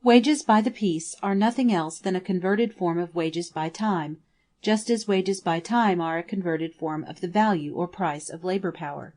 Wages by the piece are nothing else than a converted form of wages by time, just as wages by time are a converted form of the value or price of labor power.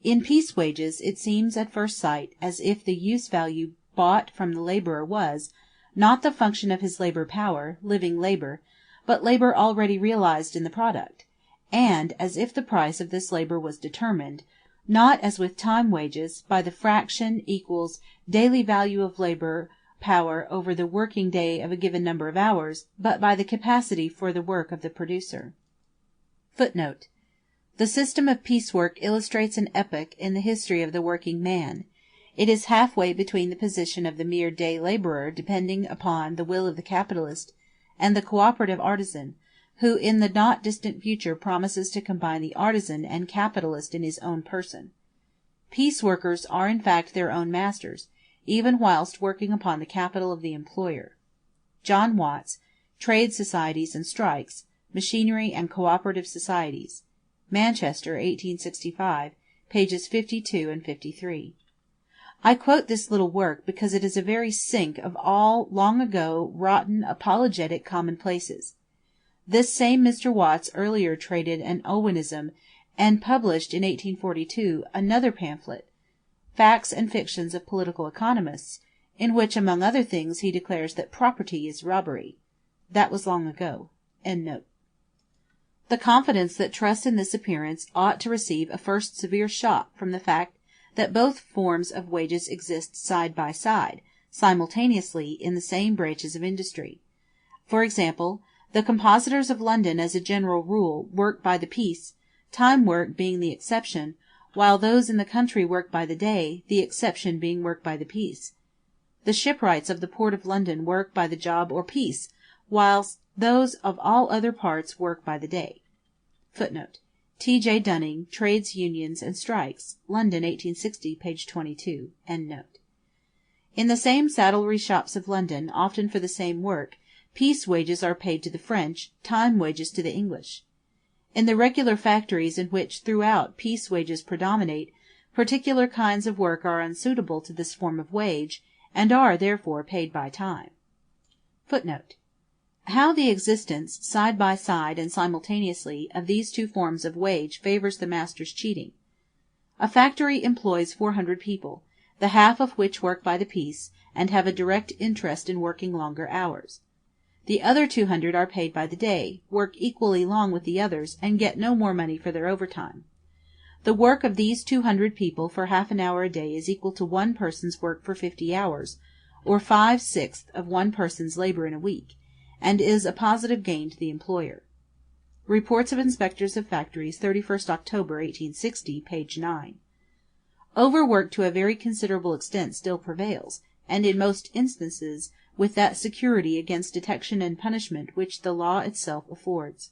In piece wages it seems at first sight as if the use value bought from the laborer was, not the function of his labor power, living labor, but labor already realized in the product, and as if the price of this labor was determined, not as with time wages, by the fraction equals daily value of labor power over the working day of a given number of hours, but by the capacity for the work of the producer. Footnote: the system of piecework illustrates an epoch in the history of the working man. It is halfway between the position of the mere day laborer depending upon the will of the capitalist, and the cooperative artisan, who in the not distant future promises to combine the artisan and capitalist in his own person. Piece workers are in fact their own masters, even whilst working upon the capital of the employer. John Watts, Trade Societies and Strikes, Machinery and Cooperative Societies. Manchester, 1865, pages 52 and 53. I quote this little work because it is a very sink of all long ago rotten apologetic commonplaces. This same Mr. Watts earlier traded an Owenism and published in 1842 another pamphlet, Facts and Fictions of Political Economists, in which among other things he declares that property is robbery. That was long ago. End note. The confidence that trusts in this appearance ought to receive a first severe shock from the fact that both forms of wages exist side by side, simultaneously in the same branches of industry. For example, the compositors of London as a general rule work by the piece, time work being the exception, while those in the country work by the day, the exception being work by the piece. The shipwrights of the Port of London work by the job or piece, whilst those of all other parts work by the day. Footnote: T.J. Dunning, Trades, Unions, and Strikes, London, 1860, page 22. End note. In the same saddlery shops of London, often for the same work, piece wages are paid to the French, time wages to the English. In the regular factories in which throughout piece wages predominate, particular kinds of work are unsuitable to this form of wage, and are therefore paid by time. Footnote: how the existence, side by side and simultaneously, of these two forms of wage favors the master's cheating. A factory employs 400 people, the half of which work by the piece, and have a direct interest in working longer hours. The other 200 are paid by the day, work equally long with the others, and get no more money for their overtime. The work of these 200 people for half an hour a day is equal to one person's work for 50 hours, or 5/6 of one person's labor in a week, and is a positive gain to the employer. Reports of Inspectors of Factories, 31st October, 1860, page 9. Overwork to a very considerable extent still prevails, and in most instances with that security against detection and punishment which the law itself affords.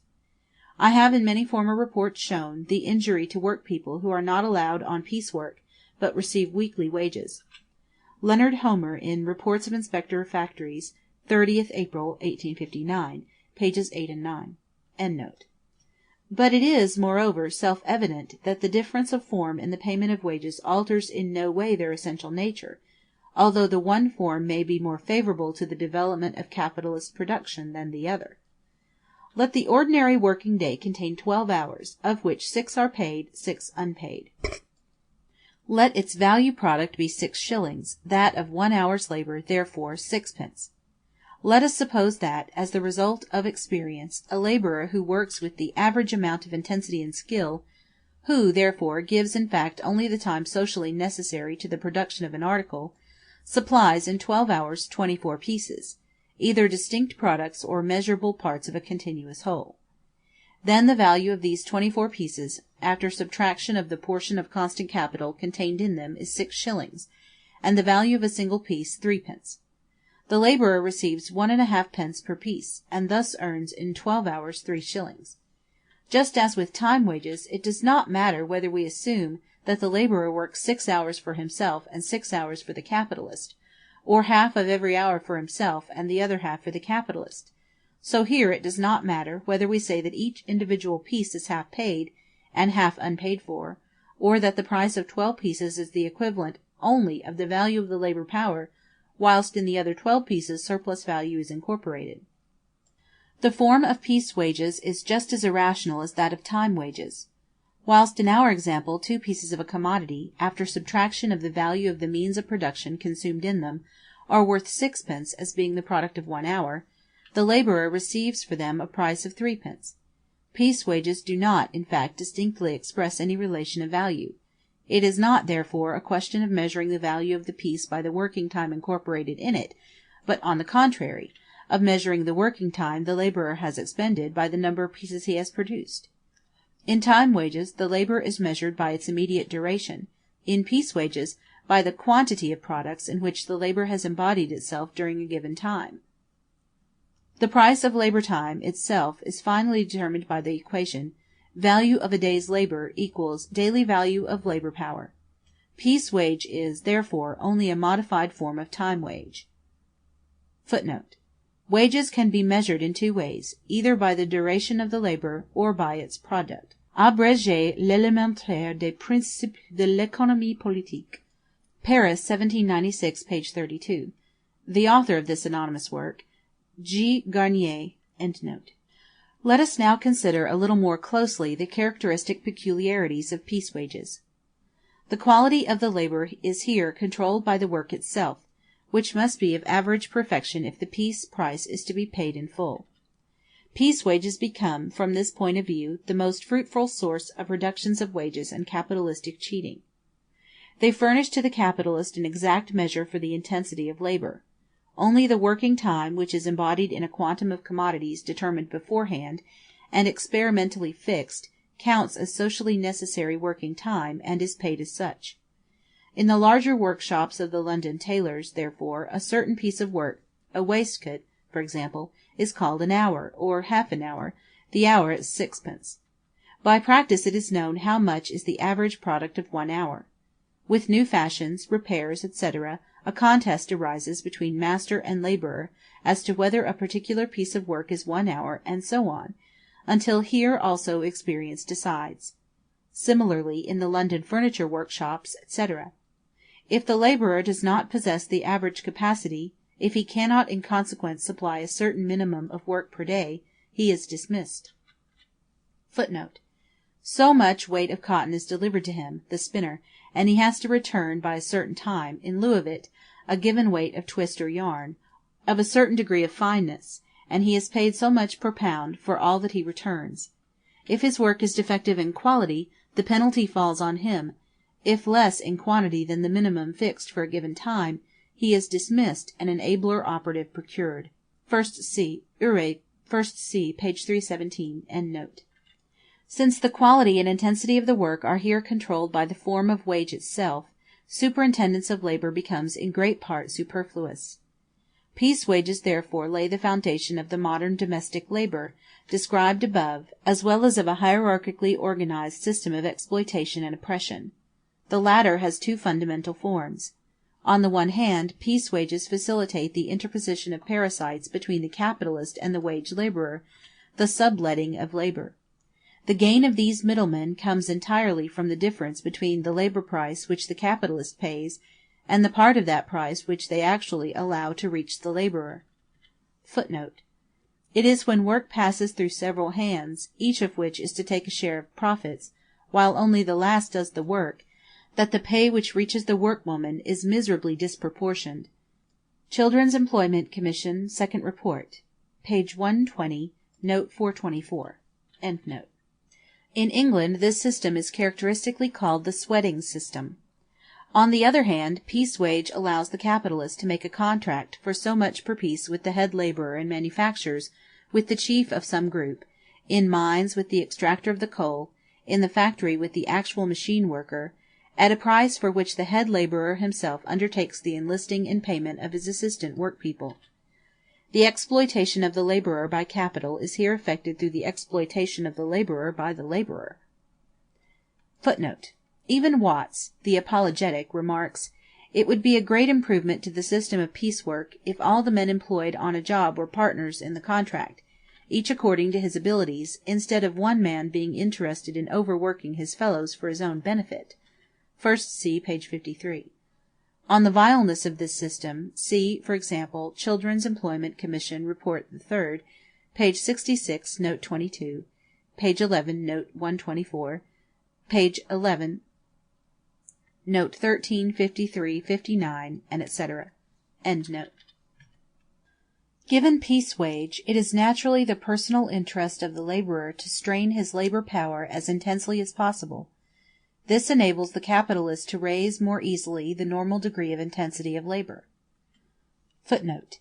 I have in many former reports shown the injury to workpeople who are not allowed on piecework, but receive weekly wages. Leonard Homer, in Reports of Inspector of Factories, 30th April, 1859, pages 8 and 9. End note. But it is, moreover, self-evident that the difference of form in the payment of wages alters in no way their essential nature, although the one form may be more favorable to the development of capitalist production than the other. Let the ordinary working day contain 12 hours, of which 6 are paid, 6 unpaid. Let its value product be 6 shillings, that of 1 hour's labor, therefore 6d. Let us suppose that, as the result of experience, a laborer who works with the average amount of intensity and skill, who, therefore, gives in fact only the time socially necessary to the production of an article, supplies in 12 hours 24 pieces, either distinct products or measurable parts of a continuous whole. Then the value of these 24 pieces, after subtraction of the portion of constant capital contained in them, is 6 shillings, and the value of a single piece 3d. The laborer receives 1.5d. per piece, and thus earns in 12 hours 3 shillings. Just as with time wages, it does not matter whether we assume that the laborer works 6 hours for himself and 6 hours for the capitalist, or half of every hour for himself and the other half for the capitalist. So here it does not matter whether we say that each individual piece is half paid and half unpaid for, or that the price of 12 pieces is the equivalent only of the value of the labor power, whilst in the other 12 pieces surplus value is incorporated. The form of piece wages is just as irrational as that of time wages. Whilst in our example 2 pieces of a commodity, after subtraction of the value of the means of production consumed in them, are worth 6d. as being the product of 1 hour, the laborer receives for them a price of 3d. Piece wages do not, in fact, distinctly express any relation of value. It is not, therefore, a question of measuring the value of the piece by the working time incorporated in it, but, on the contrary, of measuring the working time the laborer has expended by the number of pieces he has produced. In time wages, the labor is measured by its immediate duration; in piece wages, by the quantity of products in which the labor has embodied itself during a given time. The price of labor time itself is finally determined by the equation, value of a day's labor equals daily value of labor power. Piece wage is, therefore, only a modified form of time wage. Footnote: Wages can be measured in 2 ways, either by the duration of the labor or by its product. Abrégé l'élémentaire des principes de l'économie politique. Paris, 1796, page 32. The author of this anonymous work, G. Garnier. Endnote. Let us now consider a little more closely the characteristic peculiarities of piece wages. The quality of the labor is here controlled by the work itself, which must be of average perfection if the piece price is to be paid in full. Piece wages become, from this point of view, the most fruitful source of reductions of wages and capitalistic cheating. They furnish to the capitalist an exact measure for the intensity of labor. Only the working time, which is embodied in a quantum of commodities determined beforehand and experimentally fixed, counts as socially necessary working time, and is paid as such. In the larger workshops of the London tailors, therefore, a certain piece of work, a waistcoat, for example, is called an hour, or half an hour, the hour at 6d. By practice it is known how much is the average product of 1 hour. With new fashions, repairs, etc., a contest arises between master and laborer as to whether a particular piece of work is 1 hour, and so on, until here also experience decides. Similarly in the London furniture workshops, etc. If the laborer does not possess the average capacity, if he cannot in consequence supply a certain minimum of work per day, he is dismissed. Footnote: So much weight of cotton is delivered to him, the spinner, and he has to return by a certain time, in lieu of it, a given weight of twist or yarn, of a certain degree of fineness, and he is paid so much per pound for all that he returns. If his work is defective in quality, the penalty falls on him; if less in quantity than the minimum fixed for a given time, he is dismissed and an abler operative procured. First see, page 317, end note. Since the quality and intensity of the work are here controlled by the form of wage itself, superintendence of labor becomes in great part superfluous. Piece wages therefore lay the foundation of the modern domestic labor, described above, as well as of a hierarchically organized system of exploitation and oppression. The latter has 2 fundamental forms. On the one hand, piece wages facilitate the interposition of parasites between the capitalist and the wage laborer, the subletting of labor. The gain of these middlemen comes entirely from the difference between the labor price which the capitalist pays and the part of that price which they actually allow to reach the laborer. Footnote: It is when work passes through several hands, each of which is to take a share of profits, while only the last does the work, that the pay which reaches the workwoman is miserably disproportioned. Children's Employment Commission, Second Report, page 120, note 424. End note. In England this system is characteristically called the sweating system. On the other hand, piece wage allows the capitalist to make a contract for so much per piece with the head laborer in manufactures, with the chief of some group, in mines with the extractor of the coal, in the factory with the actual machine worker, at a price for which the head laborer himself undertakes the enlisting and payment of his assistant workpeople. The exploitation of the laborer by capital is here effected through the exploitation of the laborer by the laborer. Footnote: Even Watts, the apologetic, remarks, "It would be a great improvement to the system of piecework if all the men employed on a job were partners in the contract, each according to his abilities, instead of one man being interested in overworking his fellows for his own benefit." First see page 53. On the vileness of this system, see, for example, Children's Employment Commission Report the 3rd, page 66, note 22, page 11, note 124, page 11, note 13, 53, 59, and etc. End note. Given piece wage, it is naturally the personal interest of the laborer to strain his labor power as intensely as possible. This enables the capitalist to raise more easily the normal degree of intensity of labor. Footnote: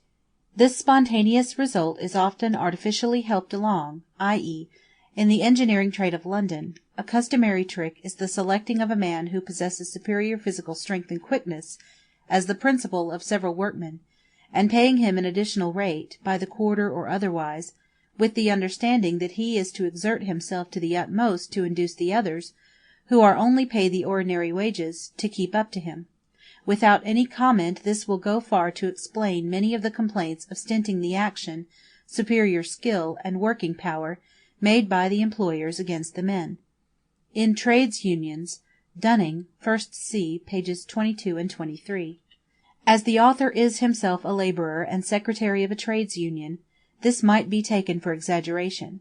this spontaneous result is often artificially helped along, i.e., in the engineering trade of London, a customary trick is the selecting of a man who possesses superior physical strength and quickness as the principal of several workmen, and paying him an additional rate, by the quarter or otherwise, with the understanding that he is to exert himself to the utmost to induce the others, who are only paid the ordinary wages, to keep up to him. Without any comment, this will go far to explain many of the complaints of stinting the action, superior skill, and working power made by the employers against the men. In Trades Unions, Dunning, 1st C, pages 22 and 23. As the author is himself a laborer and secretary of a trades union, this might be taken for exaggeration.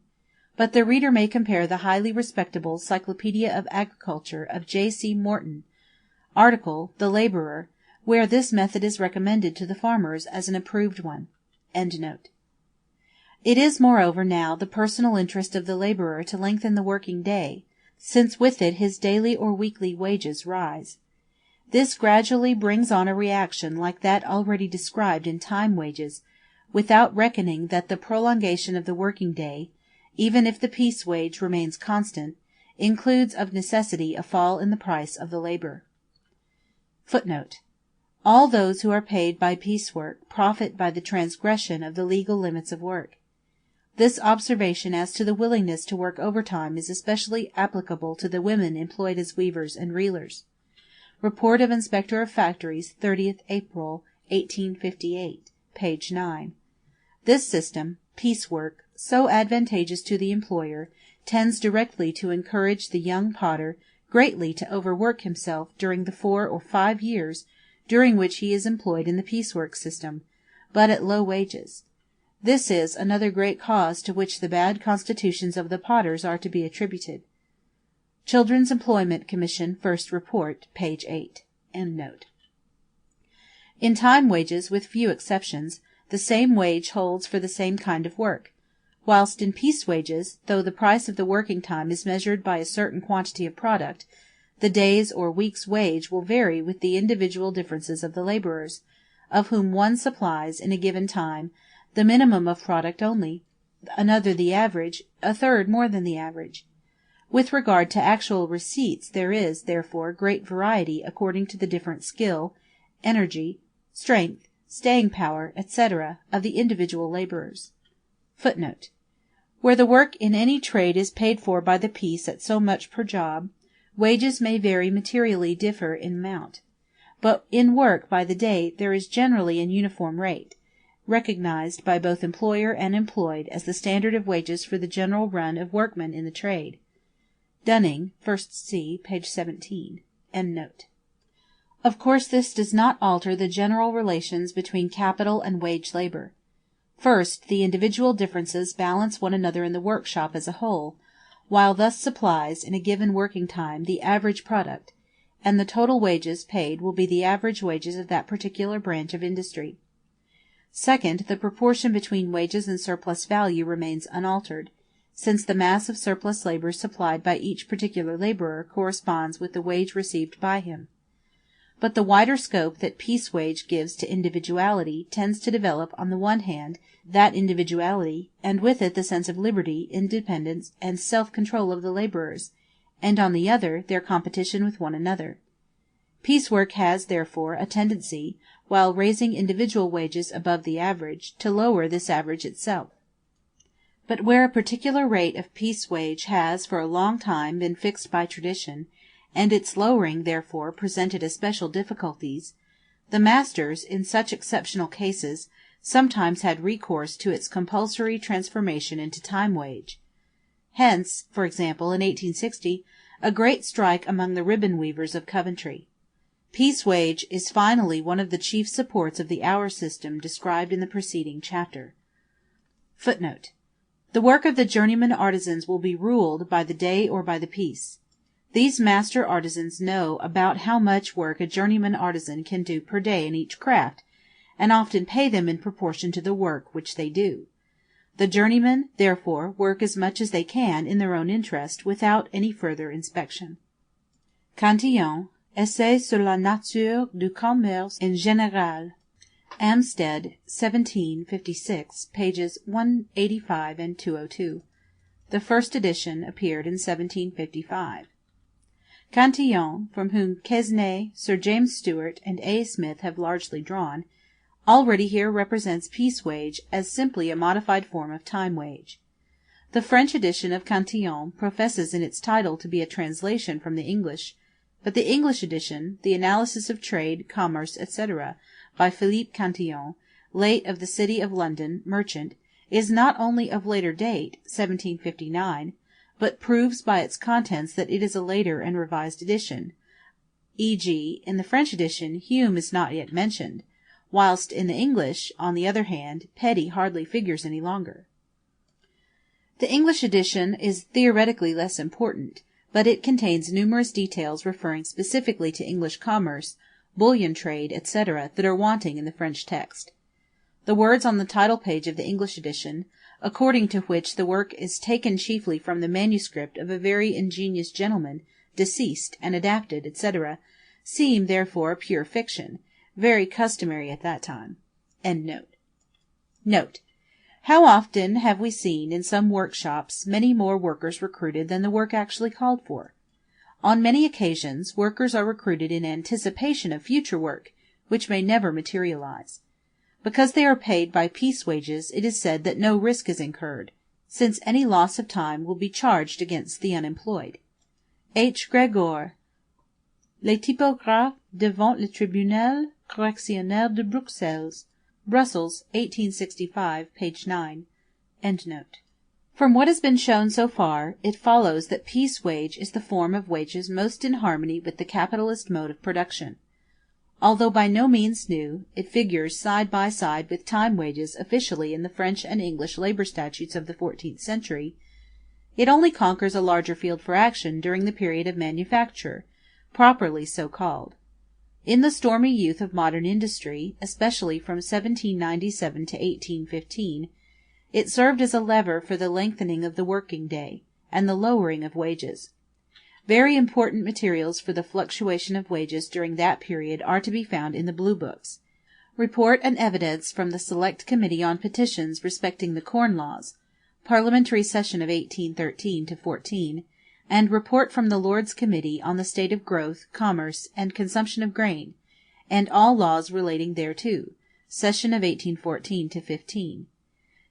But the reader may compare the highly respectable Cyclopedia of Agriculture of J.C. Morton, article The Laborer, where this method is recommended to the farmers as an approved one. End note. It is, moreover, now the personal interest of the laborer to lengthen the working day, since with it his daily or weekly wages rise. This gradually brings on a reaction like that already described in time wages, without reckoning that the prolongation of the working day, even if the piece wage remains constant, includes of necessity a fall in the price of the labor. Footnote: all those who are paid by piecework profit by the transgression of the legal limits of work. This observation as to the willingness to work overtime is especially applicable to the women employed as weavers and reelers. Report of Inspector of Factories, 30th April, 1858, page 9. This system, piecework, so advantageous to the employer, tends directly to encourage the young potter greatly to overwork himself during the 4 or 5 years during which he is employed in the piecework system, but at low wages. This is another great cause to which the bad constitutions of the potters are to be attributed. Children's Employment Commission First Report, page 8. End note. In time wages, with few exceptions, the same wage holds for the same kind of work, whilst in piece wages, though the price of the working time is measured by a certain quantity of product, the day's or week's wage will vary with the individual differences of the laborers, of whom one supplies, in a given time, the minimum of product only, another the average, a third more than the average. With regard to actual receipts there is, therefore, great variety according to the different skill, energy, strength, staying power, etc., of the individual laborers. Footnote: where the work in any trade is paid for by the piece at so much per job, wages may very materially differ in amount. But in work by the day there is generally an uniform rate, recognized by both employer and employed as the standard of wages for the general run of workmen in the trade. Dunning, 1st C, page 17. End note. Of course this does not alter the general relations between capital and wage labor. First, the individual differences balance one another in the workshop as a whole, while thus supplies, in a given working time, the average product, and the total wages paid will be the average wages of that particular branch of industry. Second, the proportion between wages and surplus value remains unaltered, since the mass of surplus labor supplied by each particular laborer corresponds with the wage received by him. But the wider scope that piece wage gives to individuality tends to develop on the one hand that individuality, and with it the sense of liberty, independence, and self-control of the laborers, and on the other their competition with one another. Piecework has, therefore, a tendency, while raising individual wages above the average, to lower this average itself. But where a particular rate of piece wage has for a long time been fixed by tradition, and its lowering, therefore, presented especial difficulties, the masters, in such exceptional cases, sometimes had recourse to its compulsory transformation into time wage. Hence, for example, in 1860, a great strike among the ribbon weavers of Coventry. Piece wage is finally one of the chief supports of the hour system described in the preceding chapter. Footnote: the work of the journeyman artisans will be ruled by the day or by the piece. These master artisans know about how much work a journeyman artisan can do per day in each craft, and often pay them in proportion to the work which they do. The journeymen, therefore, work as much as they can in their own interest, without any further inspection. Cantillon, Essai sur la nature du commerce en général. Amstead, 1756, pages 185 and 202. The first edition appeared in 1755. Cantillon, from whom Quesnay, Sir James Stuart, and A. Smith have largely drawn, already here represents piece wage as simply a modified form of time wage. The French edition of Cantillon professes in its title to be a translation from the English, but the English edition, The Analysis of Trade, Commerce, etc., by Philippe Cantillon, late of the City of London, merchant, is not only of later date, 1759, but proves by its contents that it is a later and revised edition, e.g., in the French edition Hume is not yet mentioned, whilst in the English, on the other hand, Petty hardly figures any longer. The English edition is theoretically less important, but it contains numerous details referring specifically to English commerce, bullion trade, etc., that are wanting in the French text. The words on the title page of the English edition, according to which the work is taken chiefly from the manuscript of a very ingenious gentleman, deceased, and adapted, etc., seem, therefore, pure fiction, very customary at that time. Note. How often have we seen in some workshops many more workers recruited than the work actually called for? On many occasions, workers are recruited in anticipation of future work, which may never materialize. Because they are paid by piece wages, it is said that no risk is incurred, since any loss of time will be charged against the unemployed. H. Gregor, Les typographes devant le Tribunal Correctionnel de Bruxelles, Brussels, 1865, page 9. From what has been shown so far, it follows that piece wage is the form of wages most in harmony with the capitalist mode of production. Although by no means new, it figures side by side with time wages officially in the French and English labor statutes of the 14th century. It only conquers a larger field for action during the period of manufacture, properly so called. In the stormy youth of modern industry, especially from 1797 to 1815, it served as a lever for the lengthening of the working day, and the lowering of wages. Very important materials for the fluctuation of wages during that period are to be found in the Blue Books. Report and evidence from the Select Committee on Petitions respecting the Corn Laws, Parliamentary Session of 1813–14, and report from the Lords' Committee on the state of growth, commerce, and consumption of grain, and all laws relating thereto, Session of 1814–15.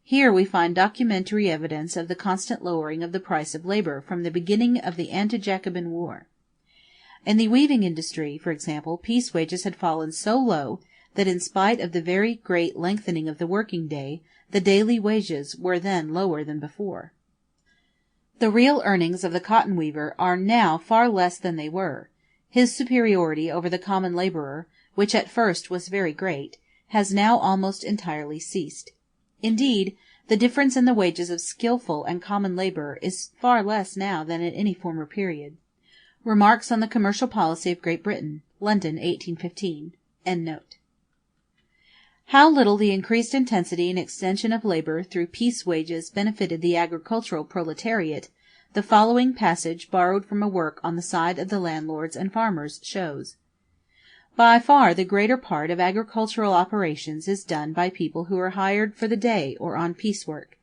Here we find documentary evidence of the constant lowering of the price of labor from the beginning of the anti-Jacobin War. In the weaving industry, for example, piece wages had fallen so low that in spite of the very great lengthening of the working day, the daily wages were then lower than before. The real earnings of the cotton weaver are now far less than they were. His superiority over the common laborer, which at first was very great, has now almost entirely ceased. Indeed, the difference in the wages of skilful and common labor is far less now than at any former period. Remarks on the Commercial Policy of Great Britain, London, 1815. How little the increased intensity and extension of labor through piece wages benefited the agricultural proletariat, the following passage borrowed from a work on the side of the landlords and farmers shows. By far the greater part of agricultural operations is done by people who are hired for the day or on piecework.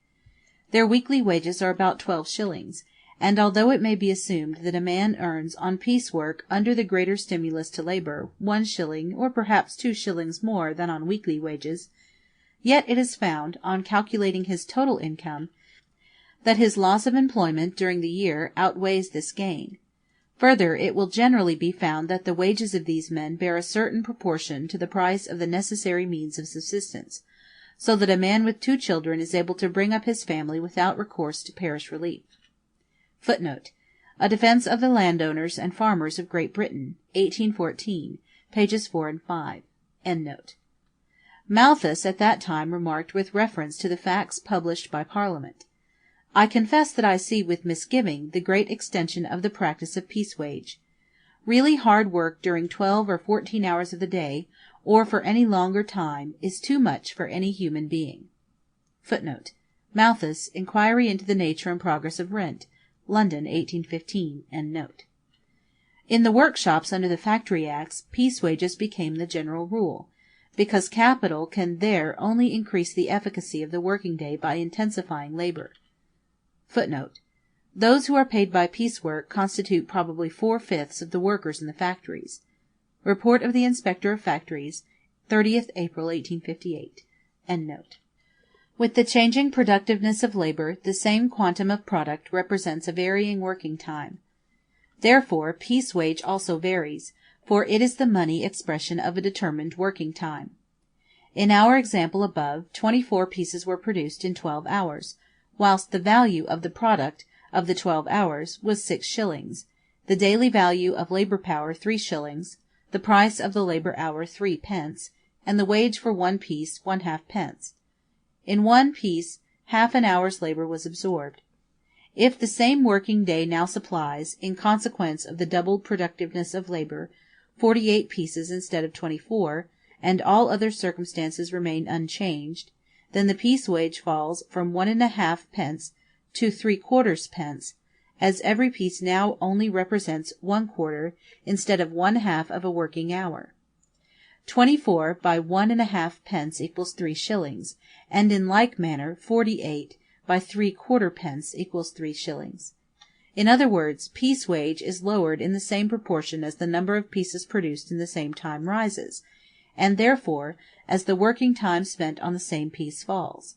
Their weekly wages are about 12 shillings, and although it may be assumed that a man earns on piecework under the greater stimulus to labor 1 shilling or perhaps 2 shillings more than on weekly wages, yet it is found, on calculating his total income, that his loss of employment during the year outweighs this gain. Further, it will generally be found that the wages of these men bear a certain proportion to the price of the necessary means of subsistence, so that a man with 2 children is able to bring up his family without recourse to parish relief. Footnote: A Defence of the Landowners and Farmers of Great Britain, 1814, pages 4 and 5.] Malthus at that time remarked with reference to the facts published by Parliament: "I confess that I see with misgiving the great extension of the practice of piece wage. Really hard work during 12 or 14 hours of the day, or for any longer time, is too much for any human being." [Footnote: Malthus, Inquiry into the Nature and Progress of Rent, London, 1815.] In the workshops under the Factory Acts, piece wages became the general rule, because capital can there only increase the efficacy of the working day by intensifying labor. [Footnote: Those who are paid by piecework constitute probably 4/5 of the workers in the factories. Report of the Inspector of Factories, 30th April, 1858.] With the changing productiveness of labor, the same quantum of product represents a varying working time. Therefore, piece wage also varies, for it is the money expression of a determined working time. In our example above, 24 pieces were produced in 12 hours, whilst the value of the product of the 12 hours was 6 shillings, the daily value of labor power 3 shillings, the price of the labor hour 3 pence, and the wage for one piece 1/2 pence. In one piece half an hour's labor was absorbed. If the same working day now supplies, in consequence of the doubled productiveness of labor, 48 pieces instead of 24, and all other circumstances remain unchanged, then the piece wage falls from 1.5 pence to 3/4 pence, as every piece now only represents 1/4 instead of 1/2 of a working hour. 24 by 1.5 pence equals 3 shillings, and in like manner 48 by 3/4 pence equals 3 shillings. In other words, piece wage is lowered in the same proportion as the number of pieces produced in the same time rises, and therefore as the working time spent on the same piece falls.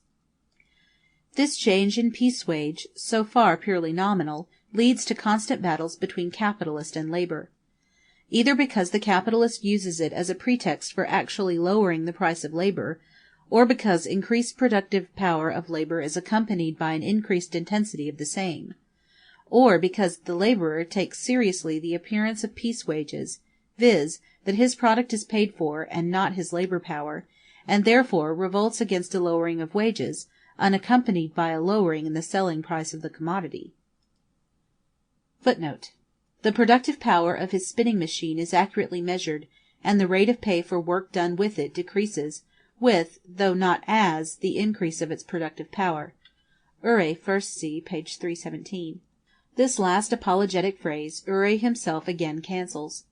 This change in piece wage, so far purely nominal, leads to constant battles between capitalist and labor. Either because the capitalist uses it as a pretext for actually lowering the price of labor, or because increased productive power of labor is accompanied by an increased intensity of the same, or because the laborer takes seriously the appearance of piece wages, viz., that his product is paid for and not his labor power, and therefore revolts against a lowering of wages, unaccompanied by a lowering in the selling price of the commodity. [Footnote: The productive power of his spinning machine is accurately measured, and the rate of pay for work done with it decreases with, though not as, the increase of its productive power. Urey, 1st C, page 317. This last apologetic phrase Urey himself again cancels.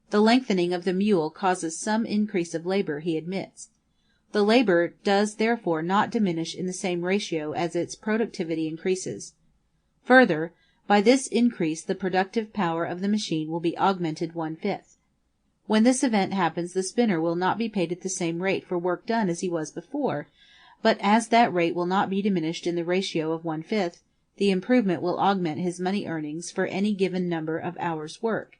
The lengthening of the mule causes some increase of labor, he admits. The labor does therefore not diminish in the same ratio as its productivity increases. Further, by this increase the productive power of the machine will be augmented 1/5. When this event happens, the spinner will not be paid at the same rate for work done as he was before, but as that rate will not be diminished in the ratio of 1/5, the improvement will augment his money earnings for any given number of hours' work.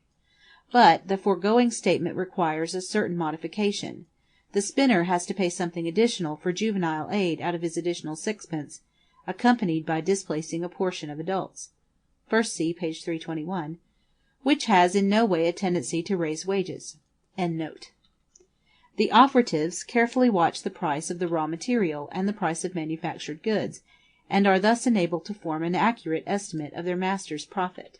But the foregoing statement requires a certain modification. The spinner has to pay something additional for juvenile aid out of his additional 6pence, accompanied by displacing a portion of adults. 1st C, page 321, which has in no way a tendency to raise wages. The operatives carefully watch the price of the raw material and the price of manufactured goods, and are thus enabled to form an accurate estimate of their master's profit.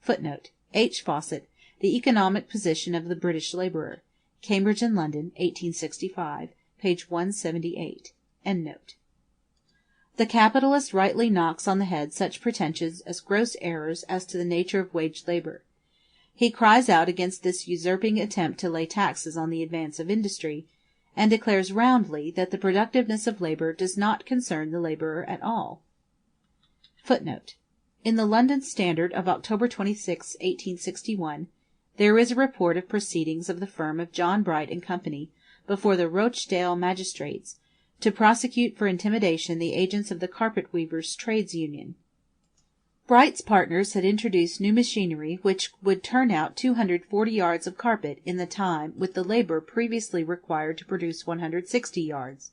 [Footnote: H. Fawcett, The Economic Position of the British Labourer. Cambridge and London, 1865, page 178.] The capitalist rightly knocks on the head such pretensions as gross errors as to the nature of wage labor. He cries out against this usurping attempt to lay taxes on the advance of industry, and declares roundly that the productiveness of labor does not concern the laborer at all. [Footnote: In the London Standard of October 26, 1861, there is a report of proceedings of the firm of John Bright and Company before the Rochdale magistrates, to prosecute for intimidation the agents of the Carpet Weavers' Trades Union. Bright's partners had introduced new machinery which would turn out 240 yards of carpet in the time with the labor previously required to produce 160 yards.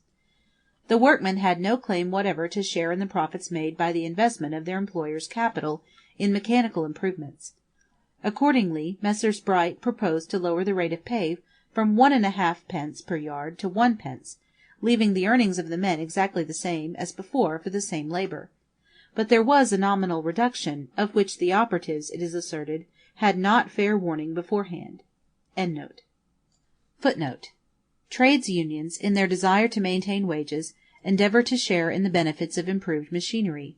The workmen had no claim whatever to share in the profits made by the investment of their employer's capital in mechanical improvements. Accordingly, Messrs. Bright proposed to lower the rate of pay from 1½ per yard to 1 pence, leaving the earnings of the men exactly the same as before for the same labor. But there was a nominal reduction, of which the operatives, it is asserted, had not fair warning beforehand. Footnote: Trades unions, in their desire to maintain wages, endeavor to share in the benefits of improved machinery.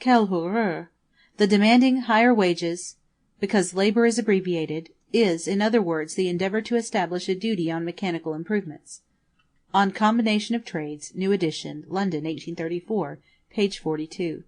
Quelle horreur! The demanding higher wages, because labor is abbreviated, is, in other words, the endeavor to establish a duty on mechanical improvements. On Combination of Trades, New Edition, London, 1834, page 42.